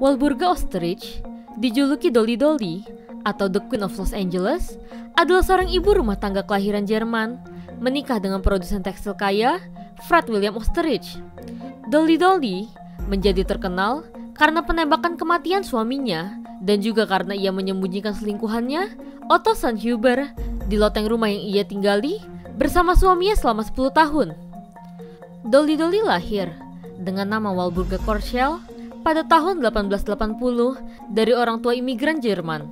Walburga Ostrich, dijuluki Dolly Dolly atau The Queen of Los Angeles, adalah seorang ibu rumah tangga kelahiran Jerman, menikah dengan produsen tekstil kaya, Fred William Ostrich. Dolly Dolly menjadi terkenal karena penembakan kematian suaminya dan juga karena ia menyembunyikan selingkuhannya, Otto Sandhuber, di loteng rumah yang ia tinggali bersama suaminya selama 10 tahun. Dolly Dolly lahir dengan nama Walburga Korschel pada tahun 1880 dari orang tua imigran Jerman.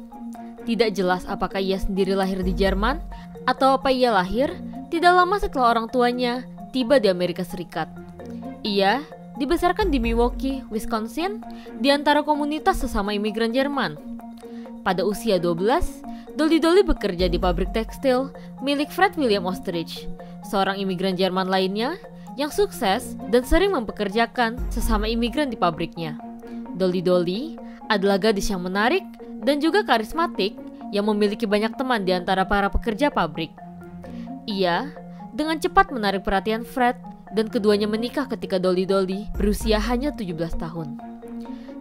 Tidak jelas apakah ia sendiri lahir di Jerman atau apa ia lahir tidak lama setelah orang tuanya tiba di Amerika Serikat. Ia dibesarkan di Milwaukee, Wisconsin, di antara komunitas sesama imigran Jerman. Pada usia 12, Dolly Dolly bekerja di pabrik tekstil milik Fred William Ostrich, seorang imigran Jerman lainnya yang sukses dan sering mempekerjakan sesama imigran di pabriknya. Dolly Dolly adalah gadis yang menarik dan juga karismatik yang memiliki banyak teman di antara para pekerja pabrik. Ia dengan cepat menarik perhatian Fred dan keduanya menikah ketika Dolly Dolly berusia hanya 17 tahun.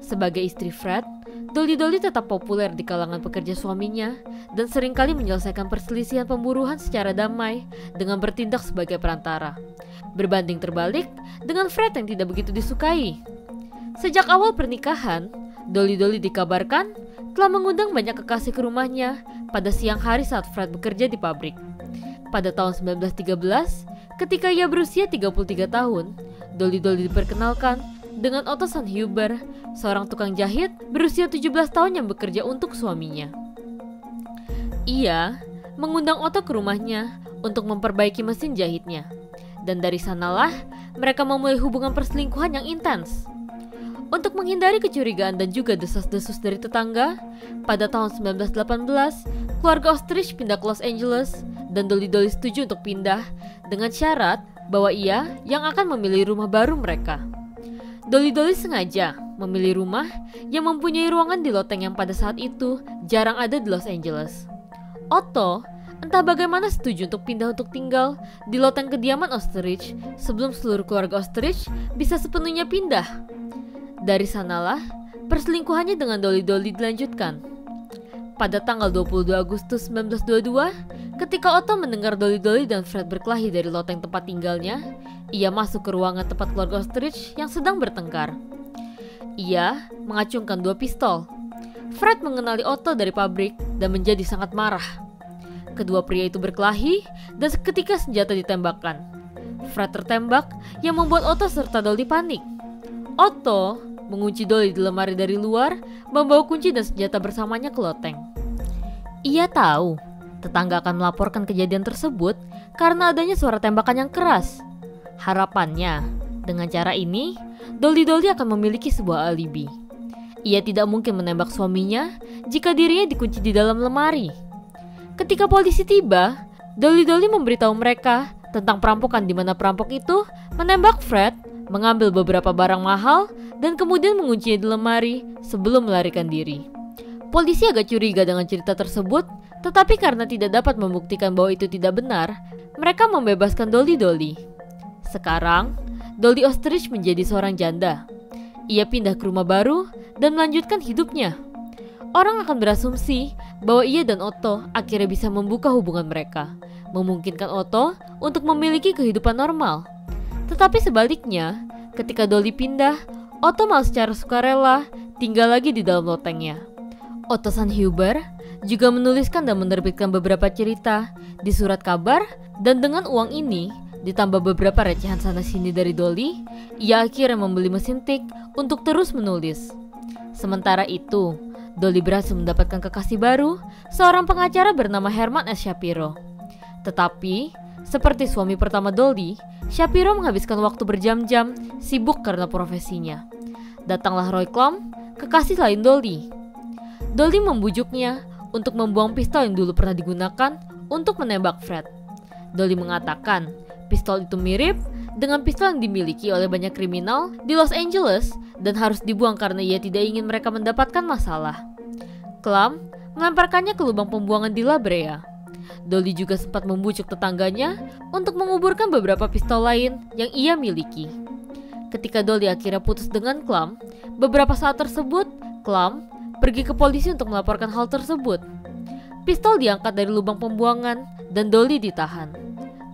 Sebagai istri Fred, Dolly Dolly tetap populer di kalangan pekerja suaminya dan seringkali menyelesaikan perselisihan pemburuan secara damai dengan bertindak sebagai perantara. Berbanding terbalik dengan Fred yang tidak begitu disukai. Sejak awal pernikahan, Dolly Dolly dikabarkan telah mengundang banyak kekasih ke rumahnya pada siang hari saat Fred bekerja di pabrik. Pada tahun 1913, ketika ia berusia 33 tahun, Dolly Dolly diperkenalkan dengan Otto Sandhuber, seorang tukang jahit berusia 17 tahun yang bekerja untuk suaminya. Ia mengundang Otto ke rumahnya untuk memperbaiki mesin jahitnya. Dan dari sanalah mereka memulai hubungan perselingkuhan yang intens. Untuk menghindari kecurigaan dan juga desas-desus dari tetangga, pada tahun 1918, keluarga Ostrich pindah ke Los Angeles dan Dolly Dolly setuju untuk pindah dengan syarat bahwa ia yang akan memilih rumah baru mereka. Dolly Dolly sengaja memilih rumah yang mempunyai ruangan di loteng yang pada saat itu jarang ada di Los Angeles. Otto entah bagaimana setuju untuk pindah untuk tinggal di loteng kediaman Ostrich sebelum seluruh keluarga Ostrich bisa sepenuhnya pindah. Dari sanalah perselingkuhannya dengan Dolly Dolly dilanjutkan. Pada tanggal 22 Agustus 1922, ketika Otto mendengar Dolly Dolly dan Fred berkelahi dari loteng tempat tinggalnya, ia masuk ke ruangan tempat keluarga Ostrich yang sedang bertengkar. Ia mengacungkan 2 pistol. Fred mengenali Otto dari pabrik dan menjadi sangat marah. Kedua pria itu berkelahi dan seketika senjata ditembakkan. Fred tertembak yang membuat Otto serta Dolly panik. Otto mengunci Dolly di lemari dari luar, membawa kunci dan senjata bersamanya ke loteng. Ia tahu tetangga akan melaporkan kejadian tersebut karena adanya suara tembakan yang keras. Harapannya, dengan cara ini, Dolly Dolly akan memiliki sebuah alibi. Ia tidak mungkin menembak suaminya jika dirinya dikunci di dalam lemari. Ketika polisi tiba, Dolly Dolly memberitahu mereka tentang perampokan di mana perampok itu menembak Fred, mengambil beberapa barang mahal, dan kemudian menguncinya di lemari sebelum melarikan diri. Polisi agak curiga dengan cerita tersebut, tetapi karena tidak dapat membuktikan bahwa itu tidak benar, mereka membebaskan Dolly Dolly. Sekarang, Dolly Ostrich menjadi seorang janda. Ia pindah ke rumah baru dan melanjutkan hidupnya. Orang akan berasumsi bahwa ia dan Otto akhirnya bisa membuka hubungan mereka, memungkinkan Otto untuk memiliki kehidupan normal. Tetapi sebaliknya, ketika Dolly pindah, Otto malah secara sukarela tinggal lagi di dalam lotengnya. Otto Sandhuber juga menuliskan dan menerbitkan beberapa cerita di surat kabar, dan dengan uang ini ditambah beberapa recehan sana-sini dari Dolly, ia akhirnya membeli mesin tik untuk terus menulis. Sementara itu, Dolly berhasil mendapatkan kekasih baru, seorang pengacara bernama Herman S. Shapiro. Tetapi, seperti suami pertama Dolly, Shapiro menghabiskan waktu berjam-jam sibuk karena profesinya. Datanglah Roy Klum, kekasih lain Dolly. Dolly membujuknya untuk membuang pistol yang dulu pernah digunakan untuk menembak Fred. Dolly mengatakan pistol itu mirip dengan pistol yang dimiliki oleh banyak kriminal di Los Angeles dan harus dibuang karena ia tidak ingin mereka mendapatkan masalah. Klum melemparkannya ke lubang pembuangan di La Brea. Dolly juga sempat membujuk tetangganya untuk menguburkan beberapa pistol lain yang ia miliki. Ketika Dolly akhirnya putus dengan Clum, beberapa saat tersebut, Clum pergi ke polisi untuk melaporkan hal tersebut. Pistol diangkat dari lubang pembuangan dan Dolly ditahan.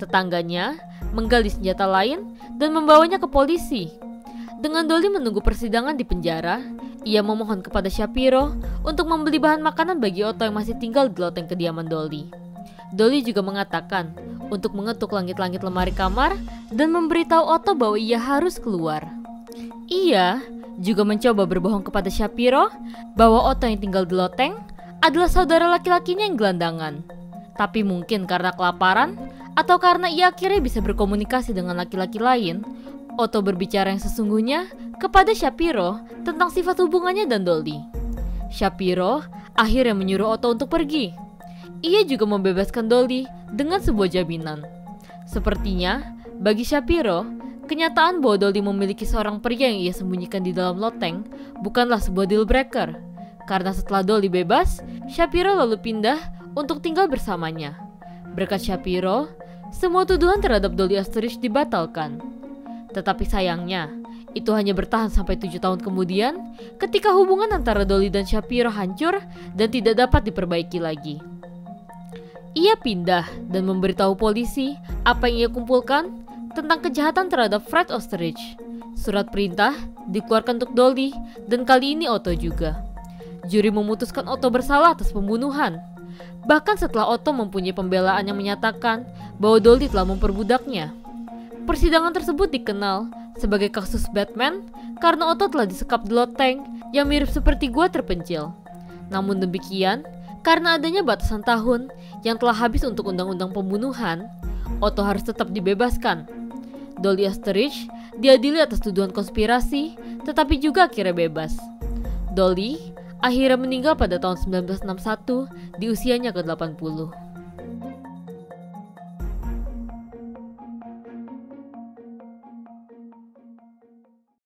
Tetangganya menggali senjata lain dan membawanya ke polisi. Dengan Dolly menunggu persidangan di penjara, ia memohon kepada Shapiro untuk membeli bahan makanan bagi Otto yang masih tinggal di loteng kediaman Dolly. Dolly juga mengatakan untuk mengetuk langit-langit lemari kamar dan memberitahu Otto bahwa ia harus keluar. Ia juga mencoba berbohong kepada Shapiro bahwa Otto yang tinggal di loteng adalah saudara laki-lakinya yang gelandangan. Tapi mungkin karena kelaparan atau karena ia akhirnya bisa berkomunikasi dengan laki-laki lain, Otto berbicara yang sesungguhnya kepada Shapiro tentang sifat hubungannya dan Dolly. Shapiro akhirnya menyuruh Otto untuk pergi. Ia juga membebaskan Dolly dengan sebuah jaminan. Sepertinya, bagi Shapiro, kenyataan bahwa Dolly memiliki seorang pria yang ia sembunyikan di dalam loteng bukanlah sebuah deal breaker. Karena setelah Dolly bebas, Shapiro lalu pindah untuk tinggal bersamanya. Berkat Shapiro, semua tuduhan terhadap Dolly Oesterreich dibatalkan. Tetapi sayangnya, itu hanya bertahan sampai 7 tahun kemudian ketika hubungan antara Dolly dan Shapiro hancur dan tidak dapat diperbaiki lagi. Ia pindah dan memberitahu polisi apa yang ia kumpulkan tentang kejahatan terhadap Fred Oesterreich. Surat perintah dikeluarkan untuk Dolly dan kali ini Otto juga. Juri memutuskan Otto bersalah atas pembunuhan. Bahkan setelah Otto mempunyai pembelaan yang menyatakan bahwa Dolly telah memperbudaknya. Persidangan tersebut dikenal sebagai kasus Batman karena Otto telah disekap di loteng yang mirip seperti gua terpencil. Namun demikian, karena adanya batasan tahun yang telah habis untuk undang-undang pembunuhan, Otto harus tetap dibebaskan. Dolly Oesterreich diadili atas tuduhan konspirasi, tetapi juga akhirnya bebas. Dolly akhirnya meninggal pada tahun 1961 di usianya ke-80.